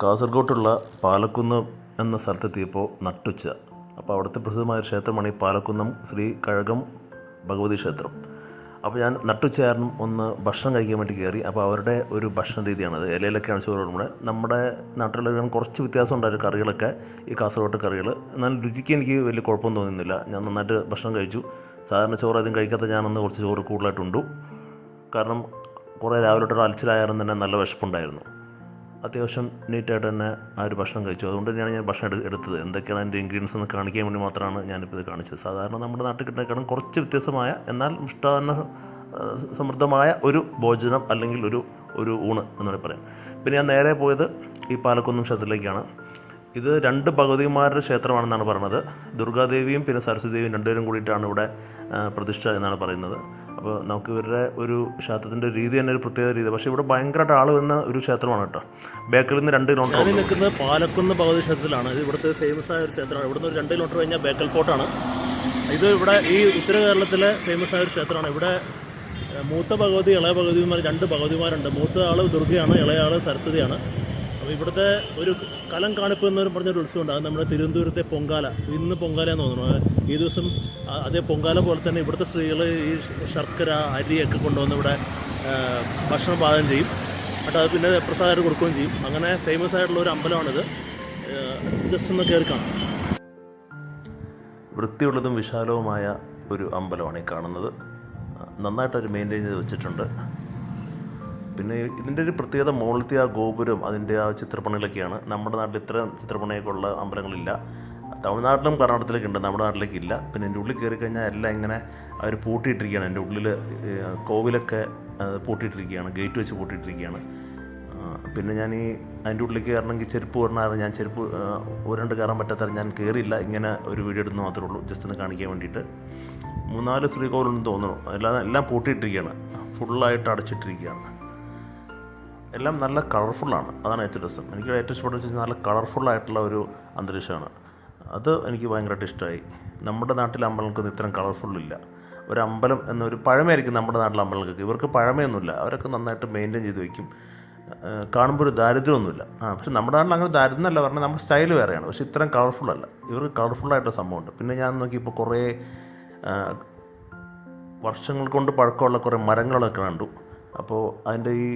കാസർഗോട്ടുള്ള പാലക്കുന്നം എന്ന സ്ഥലത്തെത്തിയപ്പോൾ നട്ടുച്ച. അപ്പോൾ അവിടുത്തെ പ്രസിദ്ധമായ ക്ഷേത്രമാണ് ഈ പാലക്കുന്നം ശ്രീ കഴകം ഭഗവതി ക്ഷേത്രം. അപ്പോൾ ഞാൻ നട്ടുച്ച കാരണം ഒന്ന് ഭക്ഷണം കഴിക്കാൻ വേണ്ടി കയറി. അപ്പോൾ അവരുടെ ഒരു ഭക്ഷണ രീതിയാണത്. ഇലയിലൊക്കെയാണ് ചോറ് നമ്മുടെ നാട്ടിലുള്ള കുറച്ച് വ്യത്യാസം ഉണ്ടായിരുന്നു കറികളൊക്കെ, ഈ കാസർഗോട്ട് കറികൾ. എന്നാൽ രുചിക്ക് എനിക്ക് വലിയ കുഴപ്പമൊന്നും തോന്നുന്നില്ല. ഞാൻ നന്നായിട്ട് ഭക്ഷണം കഴിച്ചു. സാധാരണ ചോറ് അധികം കഴിക്കാത്ത ഞാനൊന്ന് കുറച്ച് ചോറ് കൂടുതലായിട്ടുണ്ടു. കാരണം കുറേ രാവിലെ തൊട്ട് അലച്ചിലായാലും തന്നെ നല്ല വിശപ്പുണ്ടായിരുന്നു. അത്യാവശ്യം നീറ്റായിട്ട് തന്നെ ആ ഒരു ഭക്ഷണം കഴിച്ചു. അതുകൊണ്ട് തന്നെയാണ് ഞാൻ ഭക്ഷണം എടുത്തത്. എന്തൊക്കെയാണ് അതിൻ്റെ ഇൻഗ്രീഡിയൻസ് എന്ന് കാണിക്കാൻ വേണ്ടി മാത്രമാണ് ഞാനിപ്പോൾ ഇത് കാണിച്ചത്. സാധാരണ നമ്മുടെ നാട്ടിൽ കിട്ടുന്നതിനേക്കാളും കുറച്ച് വ്യത്യസ്തമായ എന്നാൽ മിഷ്ടാന്ന സമൃദ്ധമായ ഒരു ഭോജനം അല്ലെങ്കിൽ ഒരു ഊണ് എന്ന് പറയാം. പിന്നെ ഞാൻ നേരെ പോയത് ഈ പാലക്കുന്നം ക്ഷേത്രത്തിലേക്കാണ്. ഇത് 2 ഭഗവതിമാരുടെ ക്ഷേത്രമാണെന്നാണ് പറയുന്നത്. ദുർഗാദേവിയും പിന്നെ സരസ്വതി ദേവിയും രണ്ടുപേരും കൂടിയിട്ടാണ് ഇവിടെ പ്രതിഷ്ഠ എന്നാണ് പറയുന്നത്. അപ്പോൾ നമുക്ക് ഇവരുടെ ഒരു ക്ഷേത്രത്തിൻ്റെ രീതി തന്നെ ഒരു പ്രത്യേക രീതി. പക്ഷേ ഇവിടെ ഭയങ്കരമായിട്ട് ആൾ വന്ന ഒരു ക്ഷേത്രമാണ് കേട്ടോ. ബേക്കലിൽ നിന്ന് 2 കിലോമീറ്റർ. ഞാൻ നിൽക്കുന്നത് പാലക്കുന്ന് ഭഗവതി ക്ഷേത്രത്തിലാണ്. ഇത് ഇവിടുത്തെ ഫേമസ് ആയ ഒരു ക്ഷേത്രമാണ്. ഇവിടുന്ന് ഒരു 2 കിലോമീറ്റർ കഴിഞ്ഞാൽ ബേക്കൽ ഫോർട്ടാണ്. ഇത് ഇവിടെ ഈ ഉത്തര കേരളത്തിലെ ഫേമസ് ആയ ഒരു ക്ഷേത്രമാണ്. ഇവിടെ മൂത്ത ഭഗവതി ഇളയ ഭഗവതിമാർ 2 ഭഗവതിമാരുണ്ട്. മൂത്ത ആൾ ദുർഗയാണ്, ഇളയ ആൾ സരസ്വതിയാണ്. അപ്പോൾ ഇവിടുത്തെ ഒരു കലം കാണിപ്പ് എന്നൊരു പറഞ്ഞൊരു ഉത്സവമുണ്ട്. അത് നമ്മുടെ തിരുവനന്തപുരത്തെ പൊങ്കാല. ഇന്ന് പൊങ്കാലയെന്ന് തോന്നുന്നു. ഈ ദിവസം അതേ പൊങ്കാല പോലെ തന്നെ ഇവിടുത്തെ സ്ത്രീകൾ ഈ ശർക്കര അരിയൊക്കെ കൊണ്ടുവന്ന് ഇവിടെ ഭക്ഷണം പാകം ചെയ്യും. എന്നിട്ട് അത് പിന്നെ പ്രസാദമായിട്ട് കൊടുക്കുകയും ചെയ്യും. അങ്ങനെ ഫേമസ് ആയിട്ടുള്ള ഒരു അമ്പലമാണിത്. ജസ്റ്റ് ഒന്ന് കയറി കാണാം. വൃത്തിയുള്ളതും വിശാലവുമായ ഒരു അമ്പലമാണ് ഈ കാണുന്നത്. നന്നായിട്ടൊരു മെയിൻറ്റെയിൻ ചെയ്ത് വെച്ചിട്ടുണ്ട്. പിന്നെ ഇതിൻ്റെ ഒരു പ്രത്യേകത മുകളിലത്തെ ആ ഗോപുരം, അതിൻ്റെ ആ ചിത്രപ്പണികളൊക്കെയാണ്. നമ്മുടെ നാട്ടിൽ ഇത്ര ചിത്രപ്പണിയൊക്കെ ഉള്ള അമ്പലങ്ങളില്ല. തമിഴ്നാട്ടിലും കർണാടകത്തിലൊക്കെ ഉണ്ട്, നമ്മുടെ നാട്ടിലേക്കില്ല. പിന്നെ എൻ്റെ ഉള്ളിൽ കയറി കഴിഞ്ഞാൽ എല്ലാം ഇങ്ങനെ അവർ പൂട്ടിയിട്ടിരിക്കുകയാണ്. എൻ്റെ ഉള്ളിൽ കോവിലൊക്കെ പൂട്ടിയിട്ടിരിക്കുകയാണ്, ഗേറ്റ് വെച്ച് പൂട്ടിയിട്ടിരിക്കുകയാണ്. പിന്നെ ഞാൻ അതിൻ്റെ ഉള്ളിലേക്ക് കയറണമെങ്കിൽ ചെരുപ്പ് പറഞ്ഞാൽ ഞാൻ ചെരുപ്പ് ഒരണ്ട് കയറാൻ പറ്റാത്ത ഞാൻ കയറിയില്ല. ഇങ്ങനെ ഒരു വീഡിയോ എടുത്ത് മാത്രമേ ഉള്ളൂ, ജസ്റ്റ് ഒന്ന് കാണിക്കാൻ വേണ്ടിയിട്ട്. 3-4 ശ്രീകോവിലുണ്ടെന്ന് തോന്നുന്നു. എല്ലാം പൂട്ടിയിട്ടിരിക്കുകയാണ്, ഫുള്ളായിട്ട് അടച്ചിട്ടിരിക്കുകയാണ്. എല്ലാം നല്ല കളർഫുള്ളാണ്. അതാണ് ഏറ്റവും രസം. എനിക്ക് ഏറ്റവും ഇഷ്ടപ്പെട്ട നല്ല കളർഫുള്ളായിട്ടുള്ള ഒരു അന്തരീക്ഷമാണ്. അത് എനിക്ക് ഭയങ്കരമായിട്ട് ഇഷ്ടമായി. നമ്മുടെ നാട്ടിലെ അമ്പലങ്ങൾക്കൊന്നും ഇത്രയും കളർഫുള്ളില്ല. ഒരു അമ്പലം എന്നൊരു പഴമയായിരിക്കും നമ്മുടെ നാട്ടിലെ അമ്പലങ്ങൾക്ക്. ഇവർക്ക് പഴമയൊന്നുമില്ല. അവരൊക്കെ നന്നായിട്ട് മെയിൻറ്റെയിൻ ചെയ്ത് വയ്ക്കും. കാണുമ്പോൾ ഒരു ദാരിദ്ര്യമൊന്നുമില്ല. പക്ഷെ നമ്മുടെ നാട്ടിൽ അങ്ങനെ ദാരിദ്ര്യം എന്നല്ല പറഞ്ഞാൽ നമ്മുടെ സ്റ്റൈൽ വേറെയാണ്. പക്ഷേ ഇത്രയും കളർഫുള്ളല്ല. ഇവർക്ക് കളർഫുള്ളായിട്ട് സംഭവമുണ്ട്. പിന്നെ ഞാൻ നോക്കിയപ്പോൾ കുറേ വർഷങ്ങൾ കൊണ്ട് പഴക്കമുള്ള കുറേ മരങ്ങളൊക്കെ കണ്ടു. അപ്പോൾ അതിൻ്റെ ഈ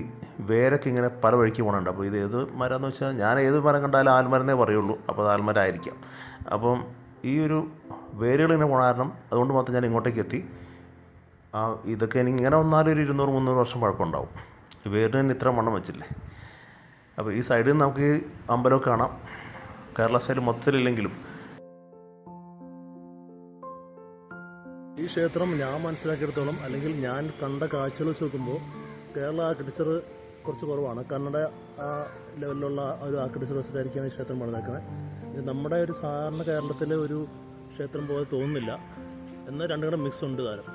വേരൊക്കെ ഇങ്ങനെ പല വഴിക്ക് പോകുന്നുണ്ട്. അപ്പോൾ ഇത് ഏത് മരം എന്ന് വെച്ചാൽ ഞാൻ ഏത് മരം കണ്ടാലും ആൽമരന്നേ പറയുള്ളൂ. അപ്പോൾ അത് ആൽമരമായിരിക്കാം. അപ്പം ഈ ഒരു വേരുകൾ ഇങ്ങനെ പോണ കാരണം അതുകൊണ്ട് മാത്രം ഞാൻ ഇങ്ങോട്ടേക്ക് എത്തി. ഇതൊക്കെ എനിക്ക് ഇങ്ങനെ വന്നാലും ഒരു 200-300 വർഷം പഴക്കമുണ്ടാവും. ഈ വേരിന് തന്നെ ഇത്ര മണ്ണം വെച്ചില്ലേ. അപ്പോൾ ഈ സൈഡിൽ നിന്ന് നമുക്ക് ഈ അമ്പലമൊക്കെ കാണാം. കേരള സ്റ്റൈൽ മൊത്തത്തിലില്ലെങ്കിലും ഈ ക്ഷേത്രം ഞാൻ മനസ്സിലാക്കിയെടുത്തോളം, അല്ലെങ്കിൽ ഞാൻ കണ്ട കാഴ്ചകൾ വെച്ച് നോക്കുമ്പോൾ കേരള ആർക്കിടെക്ചർ കുറച്ച് കുറവാണ്. കന്നഡ ആ ലെവലിലുള്ള ഒരു ആർക്കിടെക്ചർ വെച്ചിട്ടായിരിക്കും ഈ ക്ഷേത്രം പണിതേക്കുന്നത്. നമ്മുടെ ഒരു സാധാരണ കേരളത്തിലെ ഒരു ക്ഷേത്രം പോലെ തോന്നുന്നില്ല. എന്നാൽ രണ്ടും കൂടെ മിക്സ് ഉണ്ട് താരം.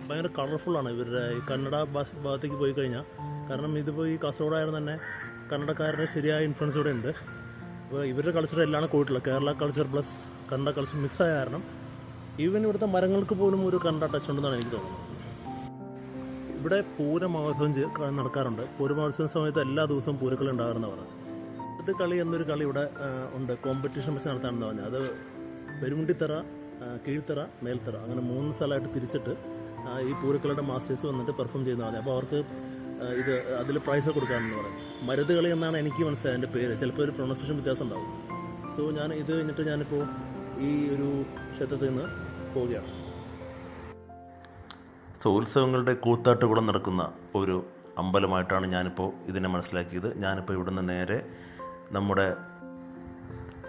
ഭയങ്കര കളർഫുള്ളാണ് ഇവരുടെ ഈ കന്നഡ ഭാഗത്തേക്ക് പോയി കഴിഞ്ഞാൽ. കാരണം ഇതിപ്പോൾ ഈ കാസർഗോഡായിരുന്നു തന്നെ കന്നഡക്കാരുടെ ശരിയായ ഇൻഫ്ലുവൻസ് ഇവിടെ ഉണ്ട്. അപ്പോൾ ഇവരുടെ കൾച്ചർ എല്ലാം കൂടിയിട്ടുള്ളത് Kerala culture plus Kannada culture mix ആയ കാരണം ഈവൻ ഇവിടുത്തെ മരങ്ങൾക്ക് പോലും ഒരു കന്നഡ ടച്ച് ഉണ്ടെന്നാണ് എനിക്ക് തോന്നുന്നത്. ഇവിടെ പൂരമഹോത്സവം നടക്കാറുണ്ട്. പൂരമഹോത്സവ സമയത്ത് എല്ലാ ദിവസവും പൂരക്കളി ഉണ്ടാകാറുണ്ടെന്ന് പറഞ്ഞു. ഇത് കളി എന്നൊരു കളി ഇവിടെ ഉണ്ട്. കോമ്പറ്റീഷൻ വെച്ച് നടത്താമെന്ന് പറഞ്ഞു. അത് പെരുമുണ്ടിത്തറ, കീഴ്ത്തറ, മേൽത്തറ അങ്ങനെ 3 സ്ഥലമായിട്ട് തിരിച്ചിട്ട് ഈ പൂരക്കളിയുടെ മാസ്റ്റേഴ്സ് വന്നിട്ട് പെർഫോം ചെയ്യുന്ന പറഞ്ഞു. അപ്പോൾ അവർക്ക് ഇത് അതിൽ പ്രൈസ് കൊടുക്കാമെന്ന് പറയും. മരുത് കളി എന്നാണ് എനിക്ക് മനസ്സിലായത് അതിൻ്റെ പേര്. ചിലപ്പോൾ ഒരു പ്രൊണൗൺസിയേഷൻ വ്യത്യാസം ഉണ്ടാവും. സോ ഞാൻ ഇത് കഴിഞ്ഞിട്ട് ഞാനിപ്പോൾ ഈ ഒരു ക്ഷേത്രത്തിൽ നിന്ന് പോവുകയാണ്. ഉത്സവങ്ങളുടെ കൂത്താട്ടുകുളം നടക്കുന്ന ഒരു അമ്പലമായിട്ടാണ് ഞാനിപ്പോൾ ഇതിനെ മനസ്സിലാക്കിയത്. ഞാനിപ്പോൾ ഇവിടുന്ന് നേരെ നമ്മുടെ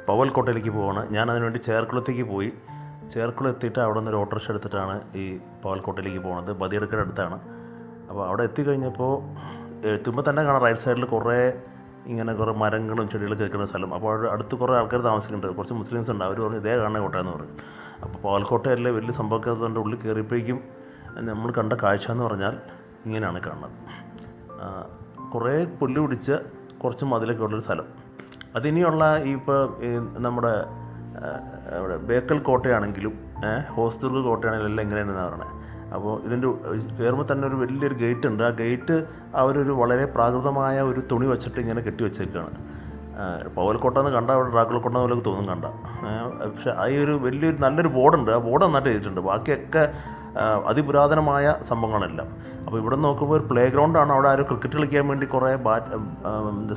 പവൽക്കോട്ടയിലേക്ക് പോവുകയാണ്. ഞാൻ അതിനുവേണ്ടി ചേർക്കുളത്തേക്ക് പോയി. ചേർക്കുളം എത്തിയിട്ട് അവിടെ നിന്ന് ഒരു ഓട്ടോറിക്ഷ എടുത്തിട്ടാണ് ഈ പവൽക്കോട്ടയിലേക്ക് പോകുന്നത്. ബദിയടുക്കയുടെ അടുത്താണ്. അപ്പോൾ അവിടെ എത്തിക്കഴിഞ്ഞപ്പോൾ എത്തുമ്പോൾ തന്നെ കാണാം റൈറ്റ് സൈഡിൽ കുറേ മരങ്ങളും ചെടികളും കേൾക്കുന്ന സ്ഥലം. അപ്പോൾ അവിടെ അടുത്ത് കുറേ ആൾക്കാർ താമസിക്കുന്നുണ്ട്. കുറച്ച് മുസ്ലിംസ് ഉണ്ട്. അവർ പറഞ്ഞു ഇതേ കാണുന്ന കോട്ടയെന്ന് പറയും. അപ്പോൾ പാലക്കോട്ടയല്ലേ വലിയ സംഭവത്തിൻ്റെ ഉള്ളിൽ കയറിയപ്പോഴേക്കും നമ്മൾ കണ്ട കാഴ്ച എന്ന് പറഞ്ഞാൽ ഇങ്ങനെയാണ് കാണുന്നത്. കുറേ പുല്ല് പിടിച്ച് കുറച്ച് മതിലൊക്കെ ഉള്ളൊരു സ്ഥലം. അതിനിയുള്ള ഇപ്പോൾ നമ്മുടെ ബേക്കൽ കോട്ടയാണെങ്കിലും ഹോസ്ദുർഗ് കോട്ടയാണെങ്കിലും എല്ലാം ഇങ്ങനെയാണെന്നാണ് പറയുന്നത്. അപ്പോൾ ഇതിൻ്റെ കയറുമ്പോൾ തന്നെ ഒരു വലിയൊരു ഗേറ്റ് ഉണ്ട്. ആ ഗേറ്റ് അവരൊരു വളരെ പ്രാകൃതമായ ഒരു തുണി വെച്ചിട്ട് ഇങ്ങനെ കെട്ടി വെച്ചേക്കാണ്. പവൽക്കോട്ട എന്ന് കണ്ട അവിടെ ഡ്രാക്കുളക്കോട്ട പോലൊക്കെ തോന്നും കണ്ട. പക്ഷേ ഈ ഒരു വലിയൊരു നല്ലൊരു ബോർഡുണ്ട്, ആ ബോർഡ് നന്നായിട്ട് ചെയ്തിട്ടുണ്ട്. ബാക്കിയൊക്കെ അതിപുരാതനമായ സംഭവങ്ങളെല്ലാം. അപ്പോൾ ഇവിടെ നോക്കുമ്പോൾ ഒരു പ്ലേ ഗ്രൗണ്ടാണ്. അവിടെ ആരും ക്രിക്കറ്റ് കളിക്കാൻ വേണ്ടി കുറേ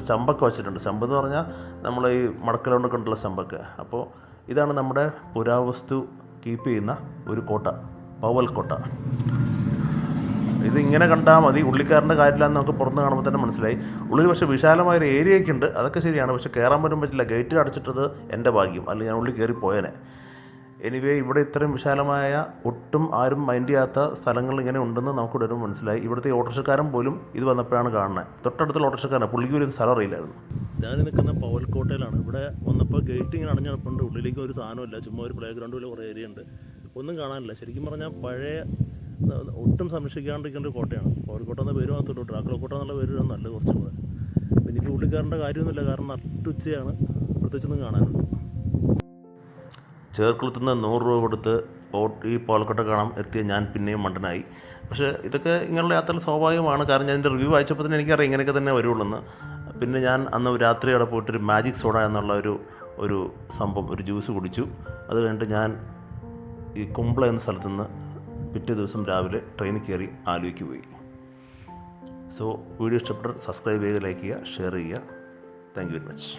സ്റ്റമ്പൊക്കെ വെച്ചിട്ടുണ്ട്. സ്റ്റമ്പ് എന്ന് പറഞ്ഞാൽ നമ്മൾ ഈ മടക്കലോണ്ടൊക്കെ ഉണ്ടല്ലോ സ്റ്റമ്പൊക്കെ. അപ്പോൾ ഇതാണ് നമ്മുടെ പുരാവസ്തു കീപ്പ് ചെയ്യുന്ന ഒരു കോട്ട, പവൽക്കോട്ട. ഇതിങ്ങനെ കണ്ടാൽ മതി, ഉള്ളിക്കാരൻ്റെ കാര്യമില്ലാന്ന് നമുക്ക് പുറത്ത് കാണുമ്പോൾ തന്നെ മനസ്സിലായി. ഉള്ളിൽ പക്ഷേ വിശാലമായൊരു ഏരിയയൊക്കെ ഉണ്ട്, അതൊക്കെ ശരിയാണ്. പക്ഷേ കയറാൻ പോലും പറ്റില്ല, ഗേറ്റ് അടച്ചിട്ടത് എൻ്റെ ഭാഗ്യം, അല്ലെങ്കിൽ ഞാൻ ഉള്ളിൽ കയറി പോയേനെ. എനിവേ ഇവിടെ ഇത്രയും വിശാലമായ, ഒട്ടും ആരും മൈൻഡ് ചെയ്യാത്ത സ്ഥലങ്ങൾ ഇങ്ങനെ ഉണ്ടെന്ന് നമുക്കിവിടെ ഒരു മനസ്സിലായി. ഇവിടുത്തെ ഓട്ടോറിക്ഷക്കാരൻ പോലും ഇത് വന്നപ്പോഴാണ് കാണുന്നത്. തൊട്ടടുത്തുള്ള ഓട്ടോറിക്ഷക്കാരനാണ്, പുള്ളിക്ക് ഒരു സ്ഥലം അറിയില്ലായിരുന്നു. ഞാൻ നിൽക്കുന്ന പവൽക്കോട്ടയിലാണ്. ഇവിടെ വന്നപ്പോൾ ഗേറ്റ് ഇങ്ങനെ അടഞ്ഞിടപ്പുണ്ട്, ഉള്ളിലേക്ക് ഒരു സാധനമില്ല, ചുമ്മാ ഒരു പ്ലേ ഗ്രൗണ്ട് പോലെ കുറേ ഏരിയ ഉണ്ട്, ഒന്നും കാണാനില്ല. ശരിക്കും പറഞ്ഞാൽ പഴയ ഒട്ടും സംരക്ഷിക്കാണ്ടിരിക്കേണ്ട ഒരു കോട്ടയാണ്. പവൽക്കോട്ട എന്ന പേര് മാത്രമേ ഉള്ളൂ, ഡ്രാക്കുളക്കോട്ട എന്നുള്ള പേര് നല്ലത് കുറച്ചും കൂടെ. പിന്നെ ഇപ്പോൾ ഉള്ളിക്കാരൻ്റെ കാര്യമൊന്നുമില്ല, കാരണം നട്ടുച്ചയാണ്, പ്രത്യേകിച്ചൊന്നും കാണാനുണ്ട്. ചേർക്കുളത്തുനിന്ന് 100 രൂപ കൊടുത്ത് ഈ പവൽക്കോട്ട കാണാൻ എത്തിയ ഞാൻ പിന്നെയും മണ്ടനായി. പക്ഷേ ഇതൊക്കെ ഇങ്ങനെയുള്ള യാത്രകൾ സ്വാഭാവികമാണ്, കാരണം ഞാൻ ഇതിൻ്റെ റിവ്യൂ വായിച്ചപ്പോൾ തന്നെ എനിക്കറിയാം ഇങ്ങനെയൊക്കെ തന്നെ വരുള്ളൂ. പിന്നെ ഞാൻ അന്ന് രാത്രി അവിടെ പോയിട്ടൊരു മാജിക് സോഡ എന്നുള്ള ഒരു സംഭവം, ഒരു ജ്യൂസ് കുടിച്ചു. അത് കഴിഞ്ഞിട്ട് ഞാൻ ഈ കുമ്പള എന്ന സ്ഥലത്തുനിന്ന് പിറ്റേ ദിവസം രാവിലെ ട്രെയിനിൽ കയറി ആലുവയ്ക്ക് പോയി. സോ വീഡിയോ ഇഷ്ടപ്പെട്ടാൽ സബ്സ്ക്രൈബ് ചെയ്യുക, ലൈക്ക് ചെയ്യുക, ഷെയർ ചെയ്യുക. Thank you very much.